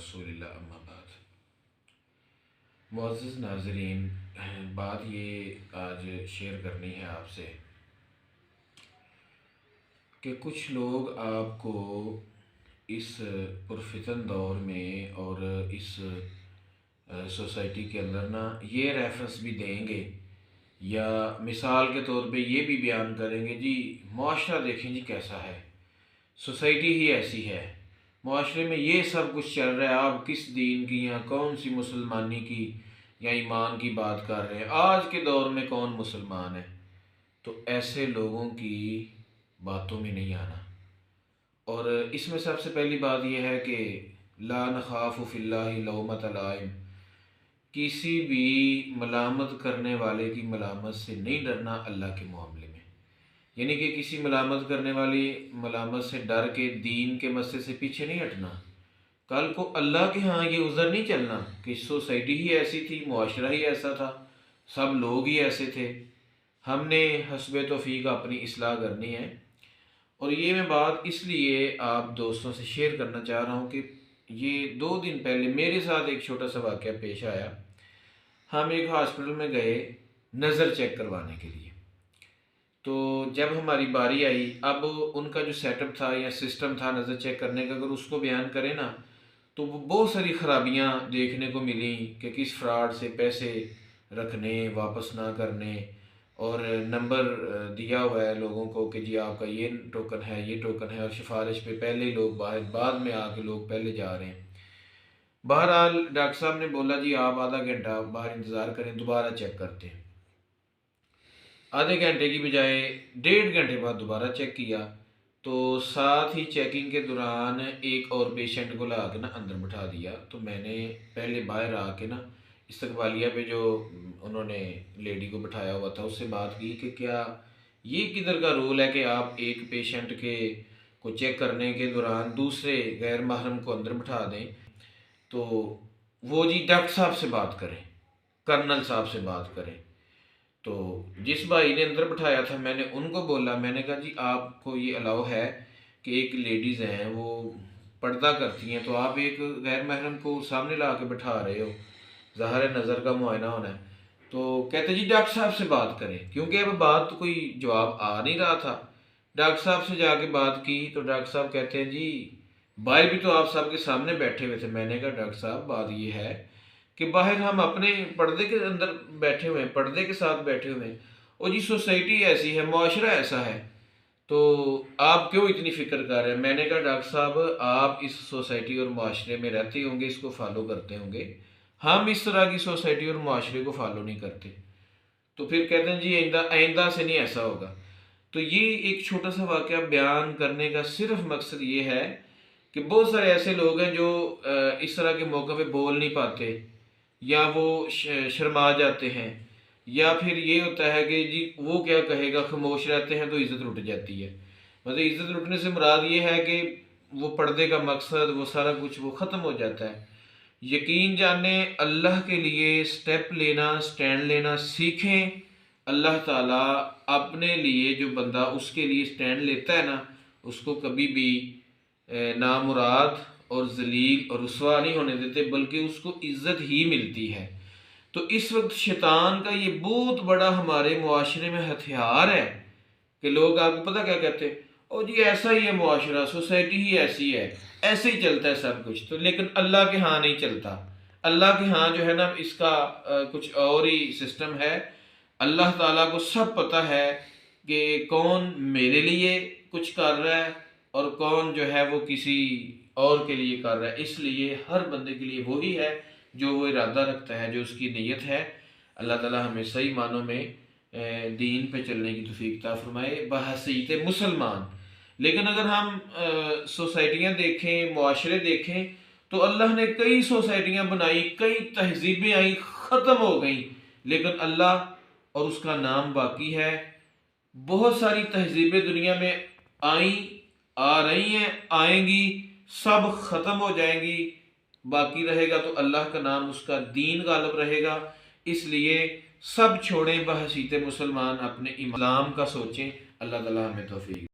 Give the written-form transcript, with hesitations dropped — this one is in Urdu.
رسول اللہ اما بعد۔ معزز ناظرین، بات یہ آج شیئر کرنی ہے آپ سے کہ کچھ لوگ آپ کو اس پرفتن دور میں اور اس سوسائٹی کے اندر یہ ریفرنس بھی دیں گے یا مثال کے طور پہ یہ بھی بیان کریں گے، جی معاشرہ دیکھیں جی کیسا ہے، سوسائٹی ہی ایسی ہے، معاشرے میں یہ سب کچھ چل رہا ہے، آپ کس دین کی یا کون سی مسلمانی کی یا ایمان کی بات کر رہے ہیں، آج کے دور میں کون مسلمان ہے۔ تو ایسے لوگوں کی باتوں میں نہیں آنا، اور اس میں سب سے پہلی بات یہ ہے کہ لا نخاف فی اللہ لومۃ لائم، کسی بھی ملامت کرنے والے کی ملامت سے نہیں ڈرنا اللہ کے معاملے میں، یعنی کہ کسی ملامت کرنے والی ملامت سے ڈر کے دین کے مسئلے سے پیچھے نہیں ہٹنا۔ کل کو اللہ کے ہاں یہ عذر نہیں چلنا کہ سوسائٹی ہی ایسی تھی، معاشرہ ہی ایسا تھا، سب لوگ ہی ایسے تھے، ہم نے حسب توفیق اپنی اصلاح کرنی ہے۔ اور یہ میں بات اس لیے آپ دوستوں سے شیئر کرنا چاہ رہا ہوں کہ یہ 2 دن پہلے میرے ساتھ ایک چھوٹا سا واقعہ پیش آیا۔ ہم ایک ہاسپٹل میں گئے نظر چیک کروانے کے لیے، تو جب ہماری باری آئی، اب ان کا جو سیٹ اپ تھا یا سسٹم تھا نظر چیک کرنے کا، اگر اس کو بیان کریں نا تو وہ بہت ساری خرابیاں دیکھنے کو ملیں کہ کس فراڈ سے پیسے رکھنے، واپس نہ کرنے، اور نمبر دیا ہوا ہے لوگوں کو کہ جی آپ کا یہ ٹوکن ہے، یہ ٹوکن ہے، اور سفارش پہ پہلے لوگ باہر، بعد میں آ کے لوگ پہلے جا رہے ہیں۔ بہرحال ڈاکٹر صاحب نے بولا جی آپ آدھا گھنٹہ باہر انتظار کریں، دوبارہ چیک کرتے ہیں۔ آدھے گھنٹے کی بجائے 1.5 گھنٹے بعد دوبارہ چیک کیا، تو ساتھ ہی چیکنگ کے دوران ایک اور پیشنٹ کو لا کے اندر بٹھا دیا۔ تو میں نے پہلے باہر آ کے استقبالیہ پہ جو انہوں نے لیڈی کو بٹھایا ہوا تھا اس سے بات کی کہ کیا یہ کدھر کا رول ہے کہ آپ ایک پیشنٹ کو چیک کرنے کے دوران دوسرے غیر محرم کو اندر بٹھا دیں۔ تو وہ جی ڈاکٹر صاحب سے بات کریں، کرنل صاحب سے بات کریں۔ تو جس بھائی نے اندر بٹھایا تھا میں نے ان کو بولا، میں نے کہا جی آپ کو یہ الاؤ ہے کہ ایک لیڈیز ہیں وہ پردہ کرتی ہیں، تو آپ ایک غیر محرم کو سامنے لا کے بٹھا رہے ہو، ظاہر نظر کا معائنہ ہونا ہے۔ تو کہتے جی ڈاکٹر صاحب سے بات کریں، کیونکہ اب بات کوئی جواب آ نہیں رہا تھا۔ ڈاکٹر صاحب سے جا کے بات کی تو ڈاکٹر صاحب کہتے ہیں جی باہر بھی تو آپ سب کے سامنے بیٹھے ہوئے تھے۔ میں نے کہا ڈاکٹر صاحب بات یہ ہے کہ باہر ہم اپنے پردے کے اندر بیٹھے ہوئے ہیں، پردے کے ساتھ بیٹھے ہوئے ہیں، اور جی سوسائٹی ایسی ہے، معاشرہ ایسا ہے، تو آپ کیوں اتنی فکر کر رہے ہیں؟ میں نے کہا ڈاکٹر صاحب آپ اس سوسائٹی اور معاشرے میں رہتے ہوں گے، اس کو فالو کرتے ہوں گے، ہم اس طرح کی سوسائٹی اور معاشرے کو فالو نہیں کرتے۔ تو پھر کہتے ہیں جی آئندہ سے نہیں ایسا ہوگا۔ تو یہ ایک چھوٹا سا واقعہ بیان کرنے کا صرف مقصد یہ ہے کہ بہت سارے ایسے لوگ ہیں جو اس طرح کے موقع پہ بول نہیں پاتے، یا وہ شرما جاتے ہیں، یا پھر یہ ہوتا ہے کہ جی وہ کیا کہے گا، خاموش رہتے ہیں تو عزت لٹ جاتی ہے۔ مطلب عزت لٹنے سے مراد یہ ہے کہ وہ پردے کا مقصد، وہ سارا کچھ وہ ختم ہو جاتا ہے۔ یقین جانیں اللہ کے لیے سٹیپ لینا، سٹینڈ لینا سیکھیں۔ اللہ تعالیٰ اپنے لیے جو بندہ اس کے لیے سٹینڈ لیتا ہے اس کو کبھی بھی نامراد اور ذلیل اور رسوا نہیں ہونے دیتے، بلکہ اس کو عزت ہی ملتی ہے۔ تو اس وقت شیطان کا یہ بہت بڑا ہمارے معاشرے میں ہتھیار ہے کہ لوگ آپ کو پتہ کیا کہتے ہیں، او جی ایسا ہی ہے معاشرہ، سوسائٹی ہی ایسی ہے، ایسے ہی چلتا ہے سب کچھ۔ تو لیکن اللہ کے ہاں نہیں چلتا۔ اللہ کے ہاں جو ہے اس کا کچھ اور ہی سسٹم ہے۔ اللہ تعالیٰ کو سب پتہ ہے کہ کون میرے لیے کچھ کر رہا ہے اور کون جو ہے وہ کسی اور کے لیے کر رہا ہے۔ اس لیے ہر بندے کے لیے وہی ہے جو وہ ارادہ رکھتا ہے، جو اس کی نیت ہے۔ اللہ تعالیٰ ہمیں صحیح معنوں میں دین پہ چلنے کی توفیق عطا فرمائے بحیثیت مسلمان۔ لیکن اگر ہم سوسائٹیاں دیکھیں، معاشرے دیکھیں، تو اللہ نے کئی سوسائٹیاں بنائی، کئی تہذیبیں آئیں، ختم ہو گئیں، لیکن اللہ اور اس کا نام باقی ہے۔ بہت ساری تہذیبیں دنیا میں آئیں، آ رہی ہیں، آئیں گی، سب ختم ہو جائیں گی، باقی رہے گا تو اللہ کا نام، اس کا دین غالب رہے گا۔ اس لیے سب چھوڑیں، بحیثیت مسلمان اپنے اسلام کا سوچیں۔ اللہ تعالیٰ ہمیں توفیق